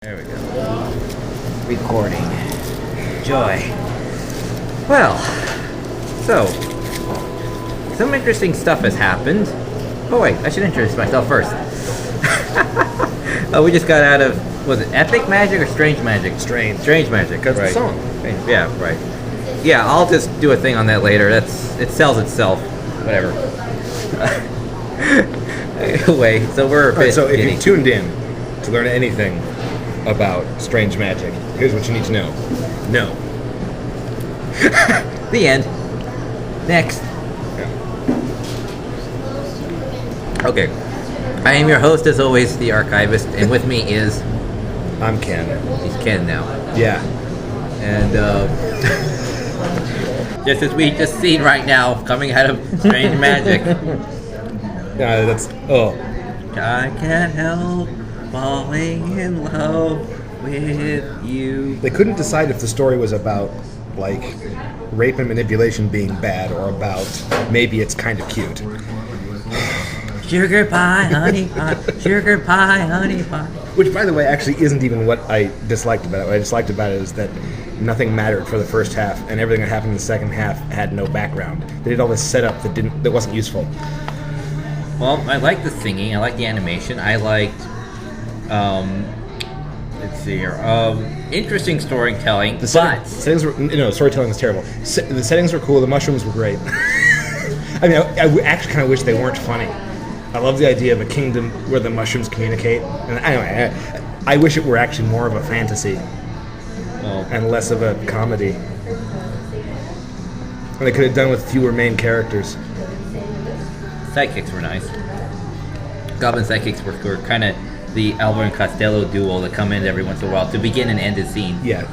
There we go. Recording. Joy. Well, so, some interesting stuff has happened. Oh wait, I should introduce myself first. We just got out of, was it Epic Magic or Strange Magic? Strange Magic. That's right. the song. Yeah, right. Yeah, I'll just do a thing on that later. It sells itself. Whatever. Anyway, so we're a bit so if you tuned in to learn anything about Strange Magic, here's what you need to know. No. The end. Next. Yeah. Okay. I am your host, as always, the Archivist, and with me is... I'm Ken. He's Ken now. Yeah. And, just as we just seen right now, coming out of Strange Magic. That's... Oh. I can't help falling in love with you. They couldn't decide if the story was about, like, rape and manipulation being bad or about maybe it's kind of cute. Sugar pie, honey pie, sugar pie, honey pie. Which, by the way, actually isn't even what I disliked about it. What I disliked about it is that nothing mattered for the first half, and everything that happened in the second half had no background. They did all this setup that wasn't useful. Well, I like the singing. I like the animation. I liked, let's see here, interesting storytelling. Settings were, storytelling was terrible. The settings were cool. The mushrooms were great. I mean, I actually kind of wish they weren't funny. I love the idea of a kingdom where the mushrooms communicate. And anyway, I wish it were actually more of a fantasy and less of a comedy. And they could have done with fewer main characters. Sidekicks were nice. Goblin sidekicks were kind of the Albert and Costello duo that come in every once in a while to begin and end a scene. Yeah,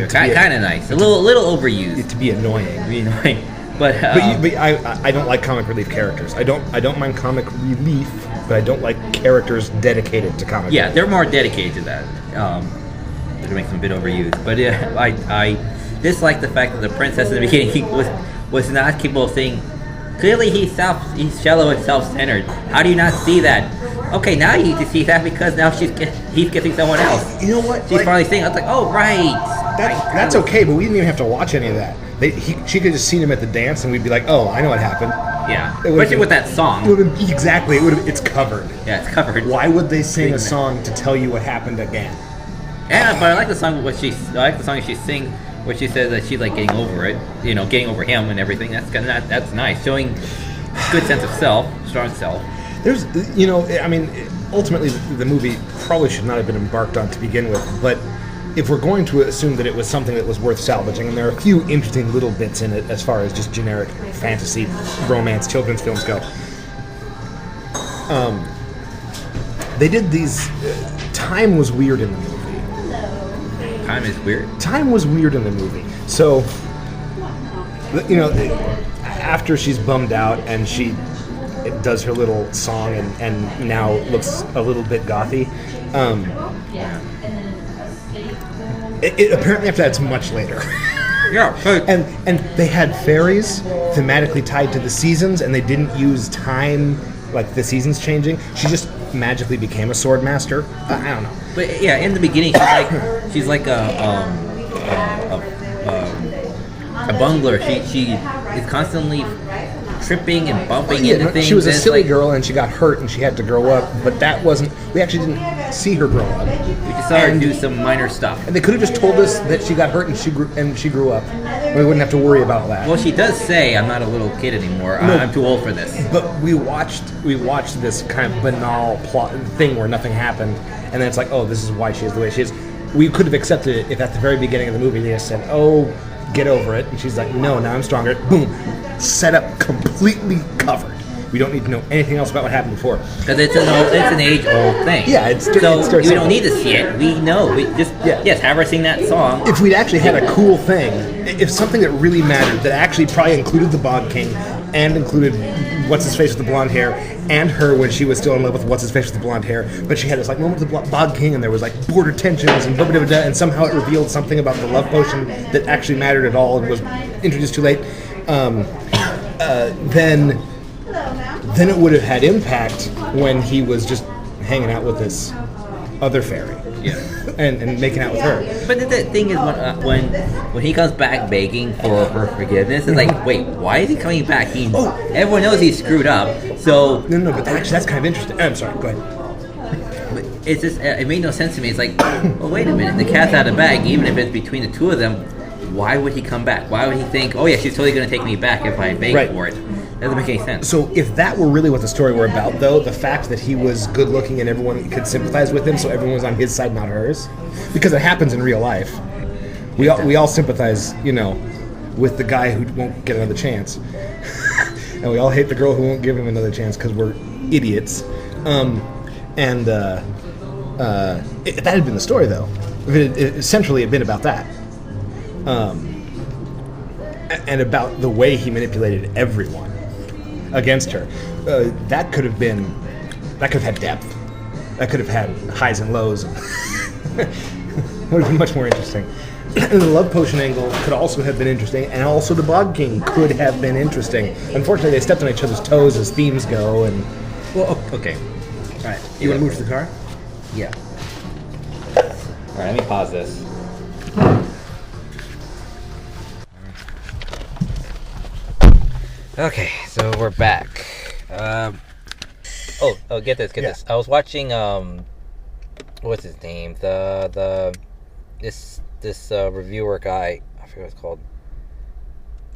kind of nice. A little overused. To be annoying. But I don't like comic relief characters. I don't mind comic relief, but I don't like characters dedicated to comic. Yeah, relief. they're more dedicated to that. Which makes them a bit overused. But yeah, I dislike the fact that the princess in the beginning was not capable of saying. Clearly, he's shallow and self-centered. How do you not see that? Okay, now you can see that because now he's kissing someone else. You know what? She's finally saying, I was like, oh, right. That's okay, but we didn't even have to watch any of that. She could have just seen him at the dance, and we'd be like, oh, I know what happened. Yeah, especially with that song. Exactly. It's covered. Yeah, it's covered. Why would they sing a song to tell you what happened again? Yeah, but I like the song. I like the song she sings, where she says that she's like getting over it. Getting over him and everything. That's nice, showing good sense of self, strong self. There's, ultimately the movie probably should not have been embarked on to begin with, but if we're going to assume that it was something that was worth salvaging, and there are a few interesting little bits in it as far as just generic fantasy, romance, children's films go, they did these... time was weird in the movie. Time is weird? Time was weird in the movie. So, after she's bummed out and she does her little song and now looks a little bit gothy, apparently after that's much later. Yeah. And they had fairies thematically tied to the seasons, and they didn't use time, like the seasons changing. She just magically became a sword master. I don't know. But yeah, in the beginning, she's like a bungler. She is constantly tripping and bumping into things. She was a silly girl, and she got hurt, and she had to grow up. But that wasn't. We actually didn't see her grow up. We just saw her do some minor stuff. And they could have just told us that she got hurt and she grew up. We wouldn't have to worry about that. Well, she does say, "I'm not a little kid anymore. No, I'm too old for this." But we watched this kind of banal plot thing where nothing happened, and then it's like, oh, this is why she is the way she is. We could have accepted it if at the very beginning of the movie they just said, "Oh, get over it," and she's like, "No, now I'm stronger." Boom, set up completely covered. We don't need to know anything else about what happened before. Because it's an age-old thing. Yeah, we don't need to see it. We know. We just yes, have her sing that song. If we'd actually had a cool thing, if something that really mattered, that actually probably included the Bog King and included what's his face with the blonde hair and her when she was still in love with what's his face with the blonde hair, but she had this like moment with the Bog King and there was like border tensions and and somehow it revealed something about the love potion that actually mattered at all and was introduced too late. Then it would have had impact when he was just hanging out with this other fairy. Yeah. and making out with her. But the thing is, when he comes back begging for forgiveness, it's like, wait, why is he coming back? Everyone knows he's screwed up. So No, but actually that's kind of interesting. I'm sorry. Go ahead. it's just it made no sense to me. It's like, well, wait a minute, the cat's out of the bag. Even if it's between the two of them, why would he come back? Why would he think, oh yeah, she's totally going to take me back if I beg for it? Doesn't make any sense. So if that were really what the story were about, though, the fact that he was good looking and everyone could sympathize with him, so everyone was on his side, not hers, because it happens in real life. We all sympathize, with the guy who won't get another chance, and we all hate the girl who won't give him another chance because we're idiots. If that had been the story, though, if it essentially had been about that. And about the way he manipulated everyone against her, that could have had depth. That could have had highs and lows. It would have been much more interesting. And the love potion angle could also have been interesting, and also the Bog King could have been interesting. Unfortunately, they stepped on each other's toes as themes go. And Okay. All right. You want to move to the car? Yeah. All right. Let me pause this. Okay, so we're back. Get this. I was watching what's his name? This reviewer guy. I forget what it's called.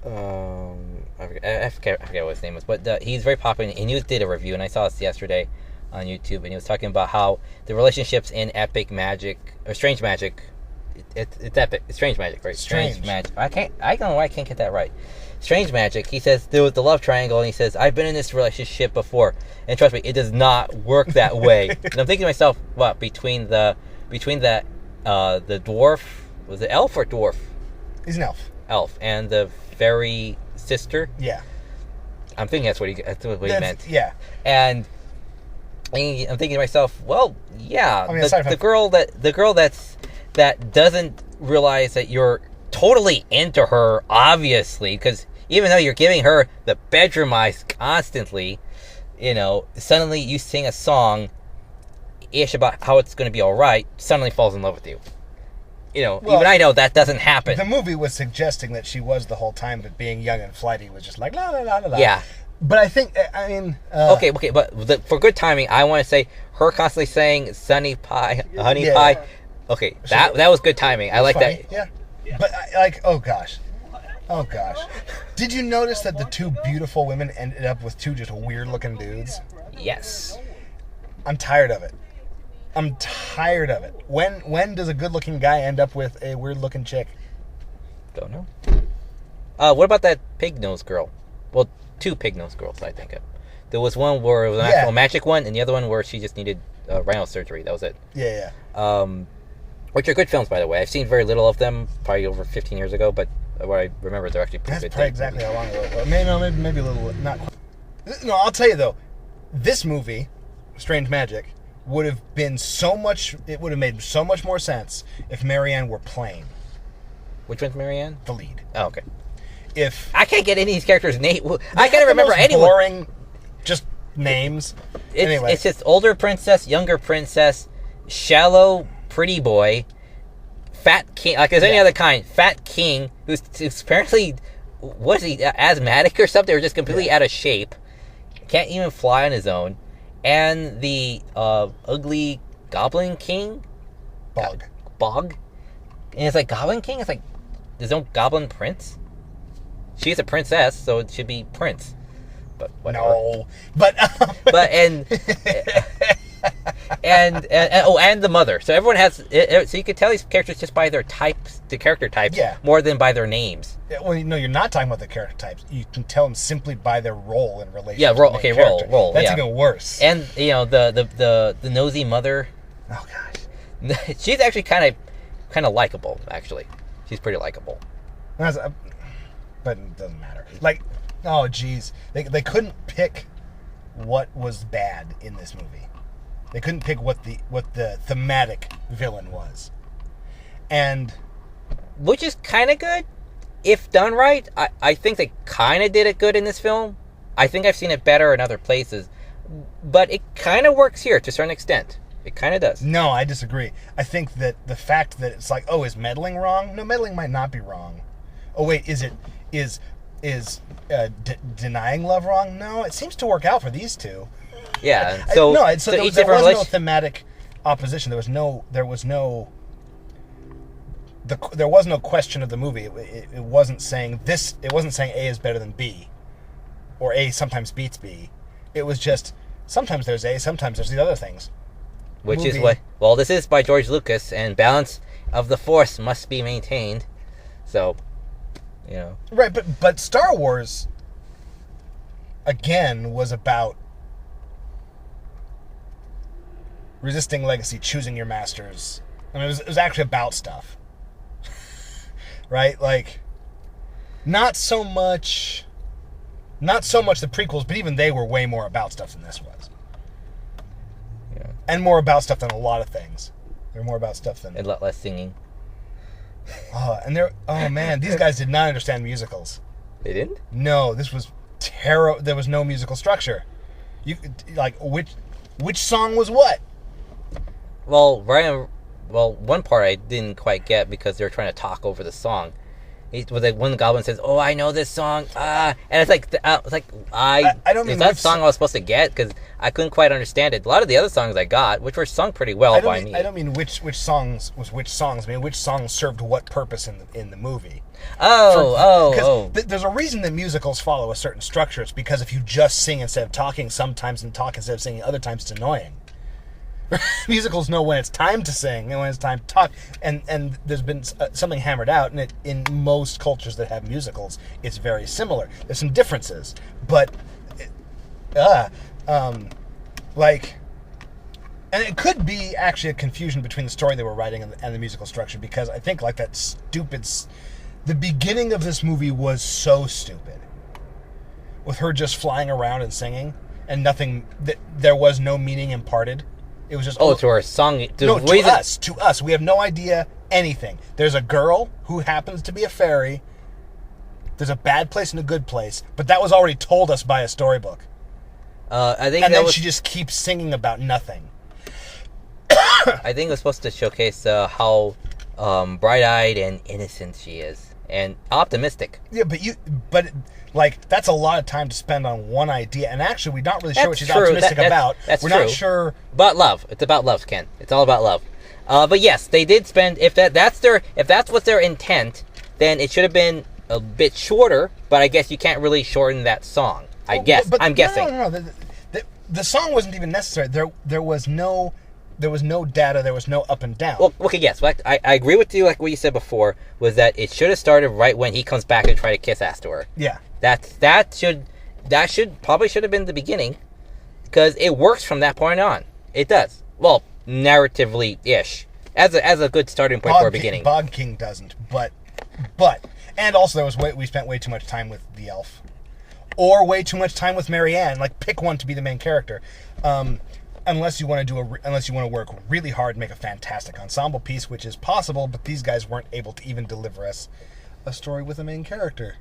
I forget what his name was, but he's very popular. And he did a review, and I saw this yesterday on YouTube, and he was talking about how the relationships in Epic Magic or Strange Magic. It's epic. It's Strange Magic, right? Strange Magic. I don't know why I can't get that right. Strange Magic. He says there was the love triangle, and he says I've been in this relationship before, and trust me, it does not work that way. And I'm thinking to myself, what between the dwarf, was it elf or dwarf? He's an elf. Elf and the fairy sister. Yeah. I'm thinking that's what he meant. Yeah. And I'm thinking to myself, well, yeah, I mean, the girl that doesn't realize that you're totally into her, obviously, because even though you're giving her the bedroom eyes constantly, suddenly you sing a song ish about how it's going to be all right, suddenly falls in love with you. Well, even I know that doesn't happen. The movie was suggesting that she was the whole time, but being young and flighty was just like la la la la la. Yeah. But I think, okay, but for good timing, I want to say her constantly saying "sunny pie, honey pie." Okay, that was good timing. I like funny. that. Yeah, but oh gosh. Did you notice that the two beautiful women ended up with two just weird-looking dudes? Yes. I'm tired of it. When does a good-looking guy end up with a weird-looking chick? Don't know. What about that pig-nosed girl? Well, two pig-nosed girls, I think. There was one where it was an actual magic one, and the other one where she just needed rhino surgery. That was it. Yeah. Which are good films, by the way. I've seen very little of them, probably over 15 years ago, but what I remember, they're actually pretty good. That's probably exactly how long ago it was. Maybe a little, not quite. No, I'll tell you, though. This movie, Strange Magic, would have made so much more sense if Marianne were plain. Which one's Marianne? The lead. Oh, okay. If I can't get any of these characters' names. I can't remember anyone. Boring, just names. Anyway. It's just older princess, younger princess, shallow pretty boy, fat king, like there's any other kind, fat king who's apparently, was he asthmatic or something, or just completely out of shape, can't even fly on his own, and the ugly goblin king, Bog, and it's like Goblin King, it's like there's no goblin prince. She's a princess, so it should be prince. But whatever. No, but and the mother. So everyone has. So you could tell these characters just by their types, the character types, more than by their names. Well, you're not talking about the character types. You can tell them simply by their role in relation. Yeah, role. To Okay, character. role. That's even worse. And the nosy mother. Oh gosh. She's actually kind of likable. Actually, she's pretty likable. But it doesn't matter. Like, oh geez, they couldn't pick what was bad in this movie. They couldn't pick what the thematic villain was, and which is kind of good if done right. I think they kind of did it good in this film. I think I've seen it better in other places, but it kind of works here to a certain extent. It kind of does. No, I disagree. I think that the fact that it's like, oh, is meddling wrong? No, meddling might not be wrong. Oh wait, is denying love wrong? No, it seems to work out for these two. Yeah. So there was no thematic opposition. There was no question of the movie. It wasn't saying this. It wasn't saying A is better than B, or A sometimes beats B. It was just sometimes there's A, sometimes there's the other things. Which is what... Well, this is by George Lucas, and balance of the Force must be maintained. So, you know. Right, but Star Wars, again, was about resisting legacy, choosing your masters. I mean, it was actually about stuff. Right? Like, not so much the prequels, but even they were way more about stuff than this was. And more about stuff than a lot of things. They're more about stuff than... A lot less singing. Oh man, these guys did not understand musicals. They didn't? No, this was terrible. There was no musical structure. Which song was what? Well, one part I didn't quite get because they were trying to talk over the song. One goblin says, "Oh, I know this song," and it's like, I don't mean is that song I was supposed to get, because I couldn't quite understand it. A lot of the other songs I got, which were sung pretty well by me. I don't mean which songs was which songs. I mean which songs served what purpose in the movie. There's a reason that musicals follow a certain structure. It's because if you just sing instead of talking sometimes and talk instead of singing other times, it's annoying. Musicals know when it's time to sing and when it's time to talk, and there's been something hammered out, and in most cultures that have musicals, it's very similar. There's some differences, but and it could be actually a confusion between the story they were writing and the musical structure, because I think the beginning of this movie was so stupid, with her just flying around and singing, and there was no meaning imparted. It was just... to her song... To us. We have no idea anything. There's a girl who happens to be a fairy. There's a bad place and a good place. But that was already told us by a storybook. She just keeps singing about nothing. I think it was supposed to showcase how bright-eyed and innocent she is. And optimistic. Yeah, but that's a lot of time to spend on one idea, and actually we're not really sure what she's optimistic about. We're not sure. But love. It's about love, Ken. It's all about love. But yes, they did spend... If that's what their intent, then it should have been a bit shorter, but I guess you can't really shorten that song. I'm guessing. No. The song wasn't even necessary. There was no data. There was no up and down. Well, okay, yes. I agree with you. Like what you said before, was that it should have started right when he comes back to try to kiss ass to her. Yeah. That should have been the beginning, because it works from that point on. It does. Well, narratively ish, as a good starting point for a beginning. Bog King doesn't, but and also we spent way too much time with the elf, or way too much time with Marianne. Like, pick one to be the main character. Unless you want to work really hard and make a fantastic ensemble piece, which is possible, but these guys weren't able to even deliver us a story with a main character.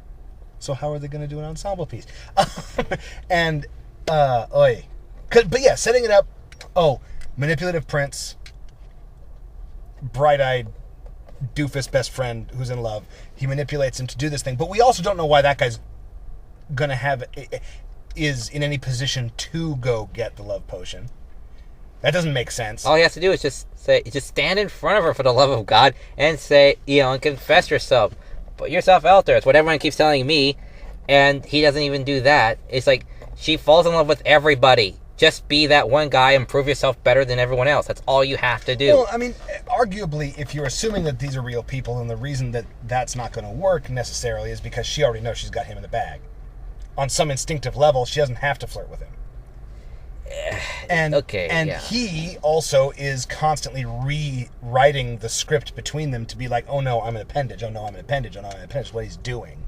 So how are they going to do an ensemble piece? But yeah, setting it up. Oh, manipulative prince, bright-eyed doofus best friend who's in love. He manipulates him to do this thing, but we also don't know why that guy's is in any position to go get the love potion. That doesn't make sense. All he has to do is just stand in front of her, for the love of God, and say, and confess yourself. Put yourself out there. It's what everyone keeps telling me, and he doesn't even do that. It's like, she falls in love with everybody. Just be that one guy and prove yourself better than everyone else. That's all you have to do. Well, I mean, arguably, if you're assuming that these are real people, and the reason that that's not going to work necessarily is because she already knows she's got him in the bag. On some instinctive level, she doesn't have to flirt with him. And he also is constantly rewriting the script between them to be like, oh no, I'm an appendage, oh no, I'm an appendage, oh no, I'm an appendage, what he's doing.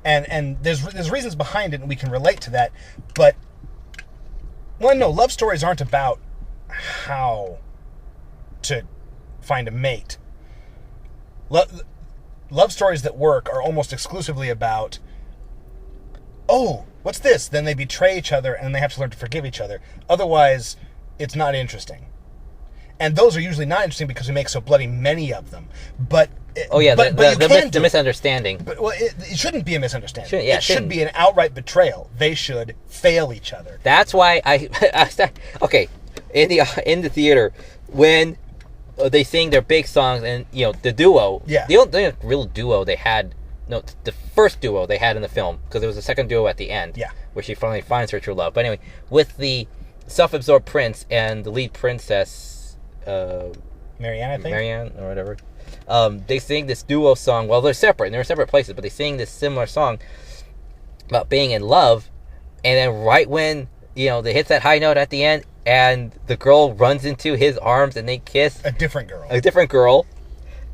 And there's reasons behind it, and we can relate to that, but love stories aren't about how to find a mate. Love stories that work are almost exclusively about, oh, what's this? Then they betray each other, and they have to learn to forgive each other. Otherwise, it's not interesting. And those are usually not interesting because we make so bloody many of them. But the misunderstanding. But it shouldn't be a misunderstanding. It should be an outright betrayal. They should fail each other. That's why in the theater when they sing their big songs and the duo. Yeah. The only real duo they had. No, the first duo they had in the film, because there was a second duo at the end, where she finally finds her true love. But anyway, with the self-absorbed prince and the lead princess, Marianne, I think? Marianne, or whatever, they sing this duo song. Well, they're separate, and they're in separate places, but they sing this similar song about being in love, and then right when, they hit that high note at the end, and the girl runs into his arms, and they kiss. A different girl.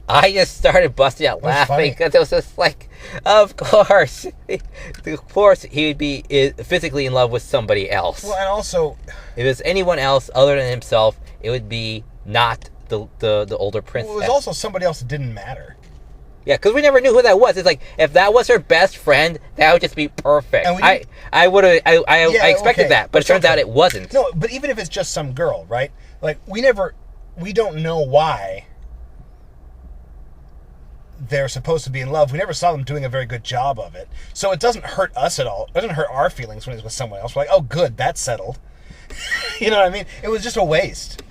I just started busting out laughing because it was just like, of course he would be physically in love with somebody else. Well, and also, if it was anyone else other than himself, it would be not the older princess. Well, it was also somebody else that didn't matter. Yeah, because we never knew who that was. It's like, if that was her best friend, that would just be perfect. I expected that, but it turns out it wasn't. No, but even if it's just some girl, right? Like, we don't know why they're supposed to be in love. We never saw them doing a very good job of it. So it doesn't hurt us at all. It doesn't hurt our feelings when it's with someone else. We're like, oh, good, that's settled. You know what I mean? It was just a waste.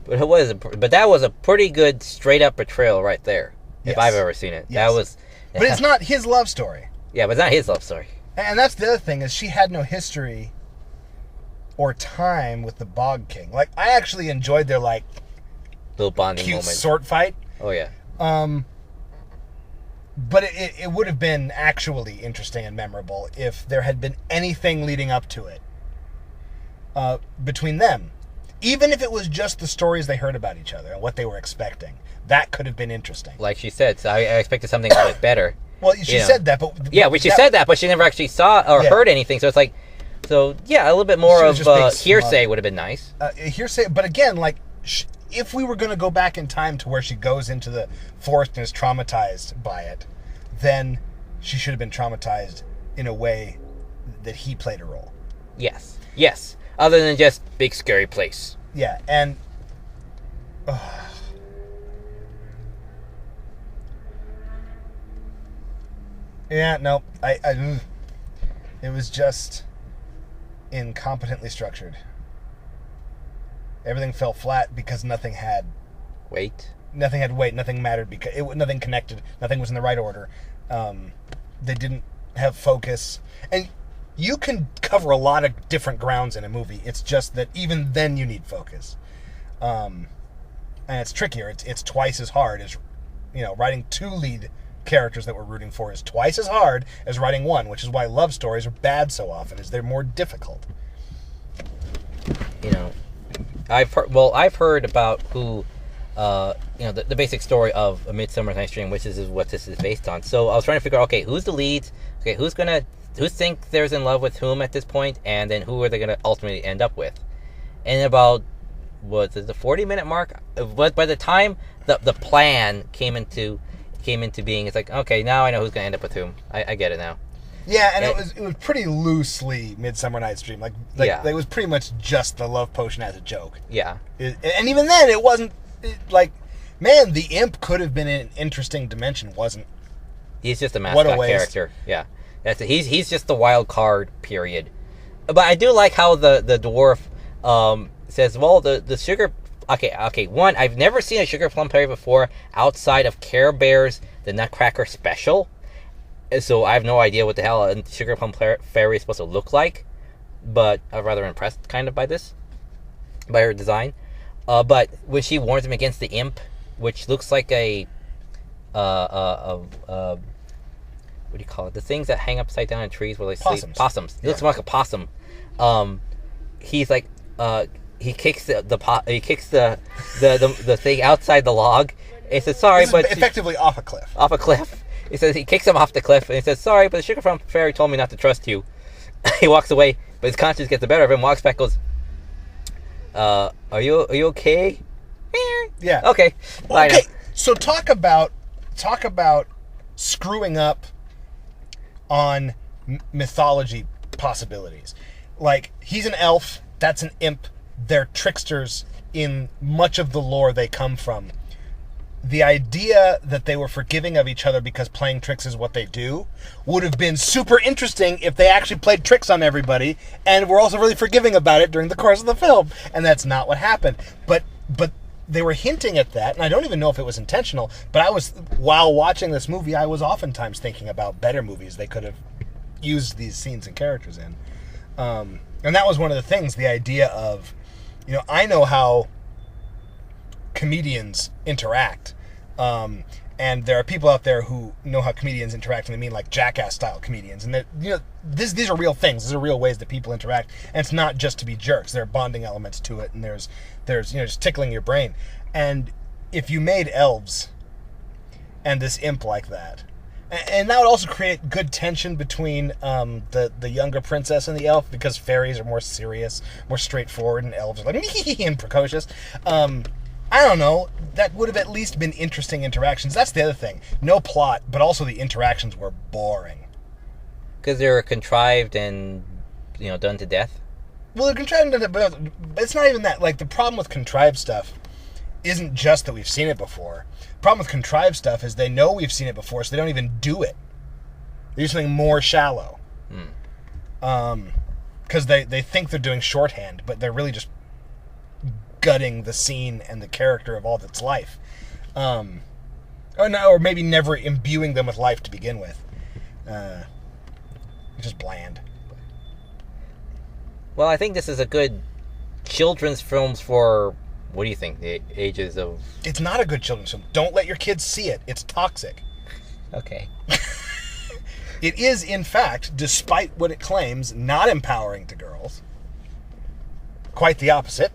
But that was a pretty good straight-up betrayal right there, if I've ever seen it. Yes. But it's not his love story. Yeah, but it's not his love story. And that's the other thing, is she had no history or time with the Bog King. Like, I actually enjoyed their, like, little bonding cute moment. sword fight. Oh, yeah. But it would have been actually interesting and memorable if there had been anything leading up to it between them. Even if it was just the stories they heard about each other and what they were expecting. That could have been interesting. Like she said, so I expected something a bit better. Well, she said that, but... she said that, but she never actually saw or heard anything, so it's like... So, yeah, a little bit more of hearsay would have been nice. Hearsay, but again, like... If we were going to go back in time to where she goes into the forest and is traumatized by it, then she should have been traumatized in a way that he played a role. Yes. Other than just big scary place. Yeah, and... Yeah, no, it was just incompetently structured. Everything fell flat because nothing had weight. Nothing had weight. Nothing mattered because nothing connected. Nothing was in the right order. They didn't have focus. And you can cover a lot of different grounds in a movie. It's just that even then you need focus. And it's trickier. It's twice as hard as, writing two lead characters that we're rooting for is twice as hard as writing one, which is why love stories are bad so often, is they're more difficult. I've heard about who, the basic story of A Midsummer Night's Dream, which is what this is based on. So I was trying to figure out, okay, who's the leads? Okay, who think there's in love with whom at this point, and then who are they going to ultimately end up with? And about, the 40-minute mark? But by the time the plan came into being, it's like, okay, now I know who's going to end up with whom. I get it now. Yeah, and it was pretty loosely Midsummer Night's Dream. It was pretty much just the love potion as a joke. Yeah. And even then, it wasn't, man, the imp could have been an interesting dimension, wasn't? He's just a mascot character. Yeah. That's it. He's just the wild card, period. But I do like how the dwarf says, well, the sugar... Okay, one, I've never seen a Sugar Plum Fairy before outside of Care Bears, the Nutcracker Special. So I have no idea what the hell a Sugar Plum Fairy is supposed to look like. But I'm rather impressed, kind of, by her design. But when she warns him against the imp, which looks like a what do you call it? The things that hang upside down in trees where they sleep. Possums. It looks more like a possum. He's like, he kicks the thing outside the log. He says, sorry, but effectively off a cliff. Off a cliff. He says he kicks him off the cliff, and he says, sorry, but the Sugar Plum Fairy told me not to trust you. He walks away, but his conscience gets the better of him. Walks back, goes, are you okay? Yeah. Okay. Well, okay. So talk about screwing up on mythology possibilities. Like, he's an elf. That's an imp. They're tricksters. in much of the lore they come from, the idea that they were forgiving of each other because playing tricks is what they do would have been super interesting if they actually played tricks on everybody and were also really forgiving about it during the course of the film. And that's not what happened. But they were hinting at that, and I don't even know if it was intentional, but while watching this movie, I was oftentimes thinking about better movies they could have used these scenes and characters in. And that was one of the things, the idea of, I know how comedians interact, and there are people out there who know how comedians interact, and they mean like Jackass style comedians, and that these are real things. These are real ways that people interact, and it's not just to be jerks. There are bonding elements to it, and there's just tickling your brain. And if you made elves and this imp like that, and that would also create good tension between the younger princess and the elf, because fairies are more serious, more straightforward, and elves are like and precocious. I don't know. That would have at least been interesting interactions. That's the other thing. No plot, but also the interactions were boring. Because they're contrived and, done to death? Well, they're contrived and done to death, but it's not even that. Like, the problem with contrived stuff isn't just that we've seen it before. The problem with contrived stuff is they know we've seen it before, so they don't even do it. They do something more shallow. Because they think they're doing shorthand, but they're really just gutting the scene and the character of all that's life, or maybe never imbuing them with life to begin with. It's just bland. Well, I think this is a good children's films for, what do you think, the ages of... It's not a good children's film. Don't let your kids see it. It's toxic. Okay. It is, in fact, despite what it claims, not empowering to girls. Quite the opposite.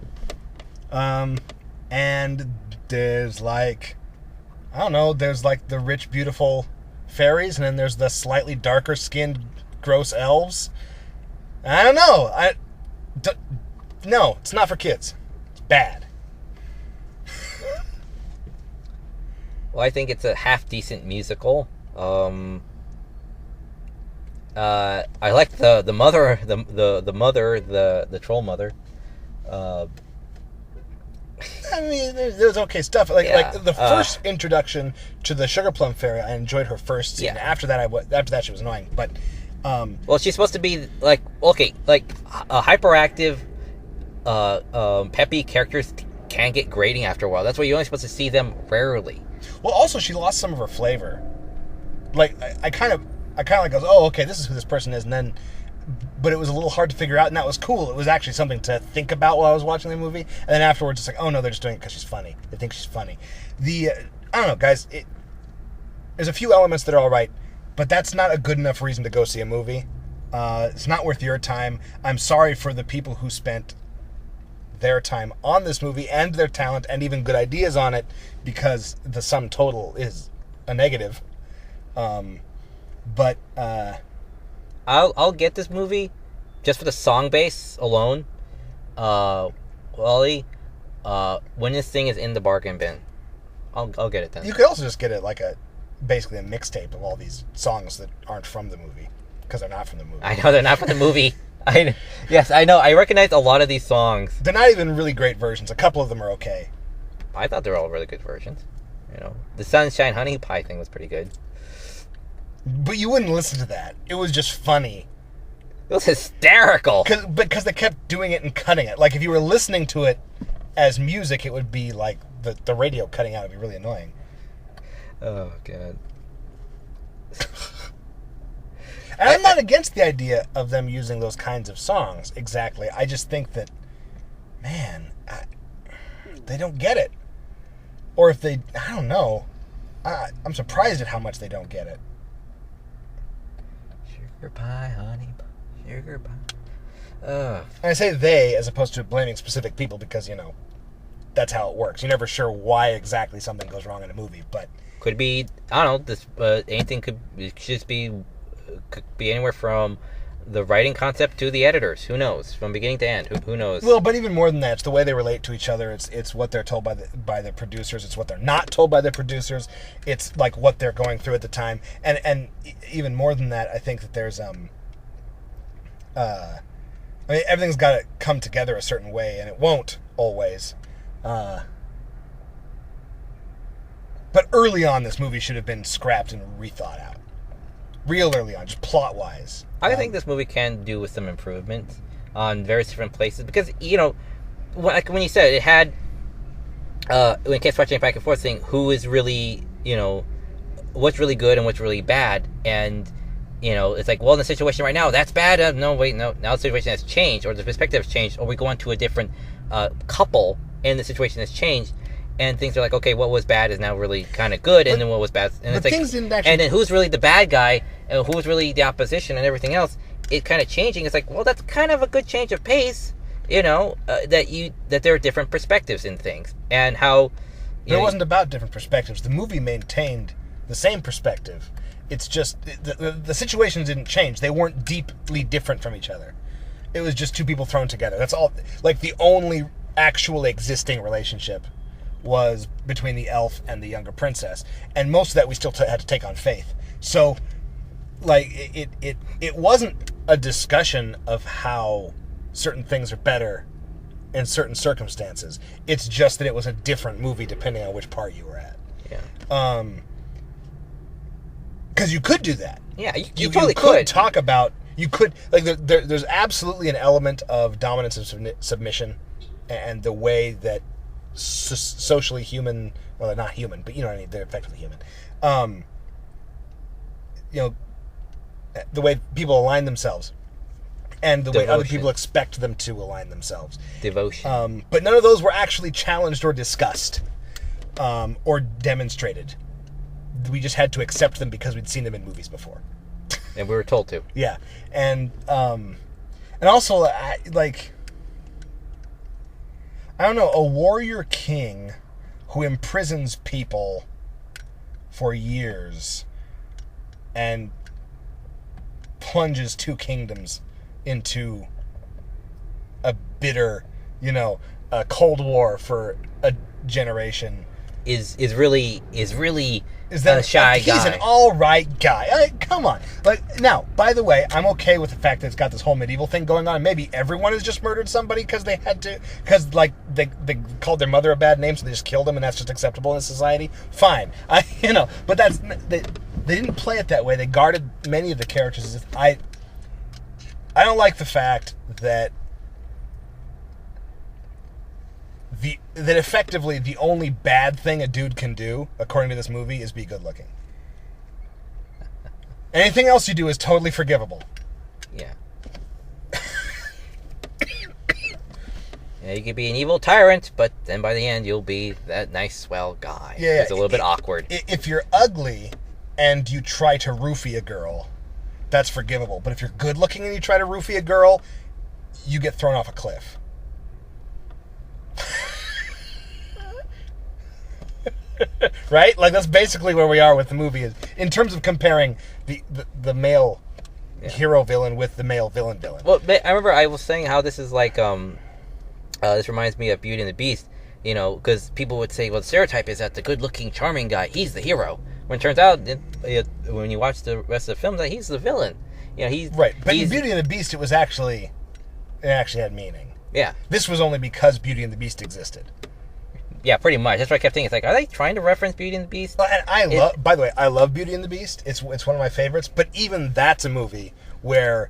And there's there's the rich, beautiful fairies, and then there's the slightly darker skinned, gross elves. I don't know. No, it's not for kids. It's bad. Well, I think it's a half decent musical. I like the mother, the mother, the troll mother. I mean, there's okay stuff. Like the first introduction to the Sugar Plum Fairy, I enjoyed her first scene. Yeah. After that, she was annoying. But well, she's supposed to be like a hyperactive, peppy characters can get grating after a while. That's why you're only supposed to see them rarely. Well, also she lost some of her flavor. Like I kind of like goes, oh, okay, this is who this person is, and then. But it was a little hard to figure out, and that was cool. It was actually something to think about while I was watching the movie. And then afterwards, it's like, oh no, they're just doing it because she's funny. They think she's funny. I don't know, guys. There's a few elements that are all right, but that's not a good enough reason to go see a movie. It's not worth your time. I'm sorry for the people who spent their time on this movie and their talent and even good ideas on it, because the sum total is a negative. But I'll get this movie just for the song base alone. Wally, when this thing is in the bargain bin, I'll get it then. You could also just get it like basically a mixtape of all these songs that aren't from the movie, because they're not from the movie. I know they're not from the movie. Yes, I know. I recognize a lot of these songs. They're not even really great versions. A couple of them are okay. I thought they were all really good versions. The Sunshine Honey Pie thing was pretty good. But you wouldn't listen to that. It was just funny. It was hysterical. Because they kept doing it and cutting it. Like, if you were listening to it as music, it would be like the radio cutting out would be really annoying. Oh, God. And I'm not against the idea of them using those kinds of songs, exactly. I just think that, man, they don't get it. Or if they, I don't know. I'm surprised at how much they don't get it. Sugar pie, honey pie, sugar pie. And I say they as opposed to blaming specific people because, that's how it works. You're never sure why exactly something goes wrong in a movie, but... Could be, I don't know, anything could just be anywhere from the writing concept to the editors. Who knows? From beginning to end. Who knows? Well, but even more than that, it's the way they relate to each other. It's what they're told by the producers. It's what they're not told by the producers. It's like what they're going through at the time. And even more than that, I think that there's everything's got to come together a certain way, and it won't always. But early on, this movie should have been scrapped and rethought out. Real early on, just plot-wise. I think this movie can do with some improvements on various different places. Because, you know, like when you said it had... when it kept switching back and forth, saying who is really, you know, what's really good and what's really bad. And, you know, it's like, well, in the situation right now, that's bad. No, wait, no. Now the situation has changed, or the perspective has changed, or we go on to a different couple, and the situation has changed. And things are like, okay, what was bad is now really kind of good, and then what was bad, and it's like, things didn't actually... and then who's really the bad guy, and who's really the opposition, and everything else. It kind of changing. It's like, well, that's kind of a good change of pace, you know, that there are different perspectives in things, and how. It wasn't about different perspectives. The movie maintained the same perspective. It's just the situations didn't change. They weren't deeply different from each other. It was just two people thrown together. That's all. Like the only actually existing relationship was between the elf and the younger princess, and most of that we still had to take on faith. So, like, it wasn't a discussion of how certain things are better in certain circumstances. It's just that it was a different movie depending on which part you were at. Yeah. Because you could do that. Yeah, you totally could talk about. You could, like, there's absolutely an element of dominance and submission, and the way that socially human, well, they're not human, but you know what I mean, they're effectively human. You know, the way people align themselves, and the way other people expect them to align themselves. Devotion. But none of those were actually challenged or discussed, or demonstrated. We just had to accept them because we'd seen them in movies before. And we were told to. Yeah, and also, I don't know, a warrior king who imprisons people for years and plunges two kingdoms into a bitter, you know, a Cold War for a generation is really that a shy guy. He's an all right guy. Come on. Like, now, by the way, I'm okay with the fact that it's got this whole medieval thing going on. Maybe everyone has just murdered somebody because they had to, because like they called their mother a bad name, so they just killed them, and that's just acceptable in society. Fine, but that's they didn't play it that way. They guarded many of the characters. I don't like the fact that that effectively the only bad thing a dude can do, according to this movie, is be good looking. Anything else you do is totally forgivable. Yeah. Yeah, you could be an evil tyrant, but then by the end you'll be that nice, swell guy. Yeah, it's a little bit awkward. If you're ugly and you try to roofie a girl, that's forgivable. But if you're good looking and you try to roofie a girl, you get thrown off a cliff. Right? Like, that's basically where we are with the movie, is in terms of comparing the male hero villain with the male villain. Well, I remember I was saying how this is like this reminds me of Beauty and the Beast, you know, because people would say, well, the stereotype is that the good-looking, charming guy, he's the hero. When it turns out, when you watch the rest of the film, that he's the villain. You know, he's right. But in Beauty and the Beast, it actually had meaning. Yeah. This was only because Beauty and the Beast existed. Yeah, pretty much. That's what I kept thinking. It's like, are they trying to reference Beauty and the Beast? Well, and by the way, I love Beauty and the Beast. It's one of my favorites. But even that's a movie where,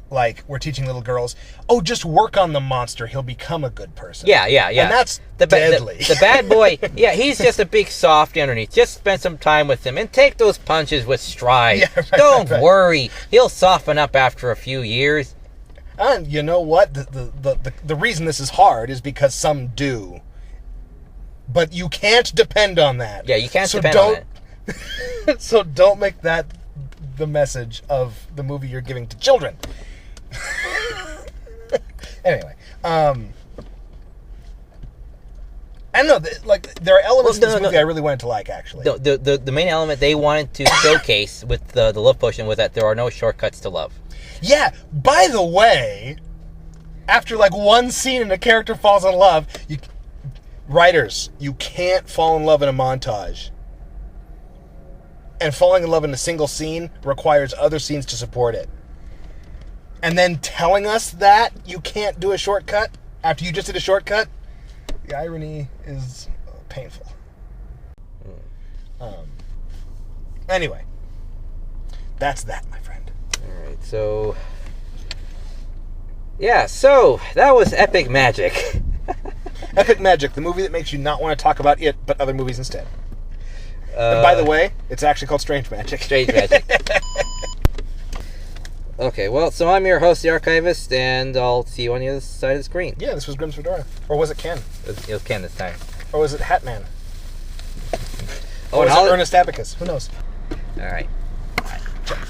like, we're teaching little girls, oh, just work on the monster. He'll become a good person. Yeah. And that's deadly. The bad boy, yeah, he's just a big softy underneath. Just spend some time with him and take those punches with stride. Yeah, right, Don't right. worry. He'll soften up after a few years. And you know what? The reason this is hard is because some do. But you can't depend on that. Yeah, you can't depend on that. So don't make that the message of the movie you're giving to children. Anyway, I don't know. Like, there are elements of this movie I really wanted to like, actually. The main element they wanted to showcase with the love potion was that there are no shortcuts to love. Yeah, by the way, after like one scene and a character falls in love, writers, you can't fall in love in a montage. And falling in love in a single scene requires other scenes to support it. And then telling us that you can't do a shortcut after you just did a shortcut, The irony is painful. Anyway, that's that, my friend. All right, so yeah, so that was Epic Magic. Epic Magic, the movie that makes you not want to talk about it, but other movies instead. And by the way, it's actually called Strange Magic. Strange Magic. Okay, well, so I'm your host, the Archivist, and I'll see you on the other side of the screen. Yeah, this was Grimm's Fedora. Or was it Ken? It was Ken this time. Or was it Hatman? Oh, Or and was it Ernest Abacus? Who knows? All right.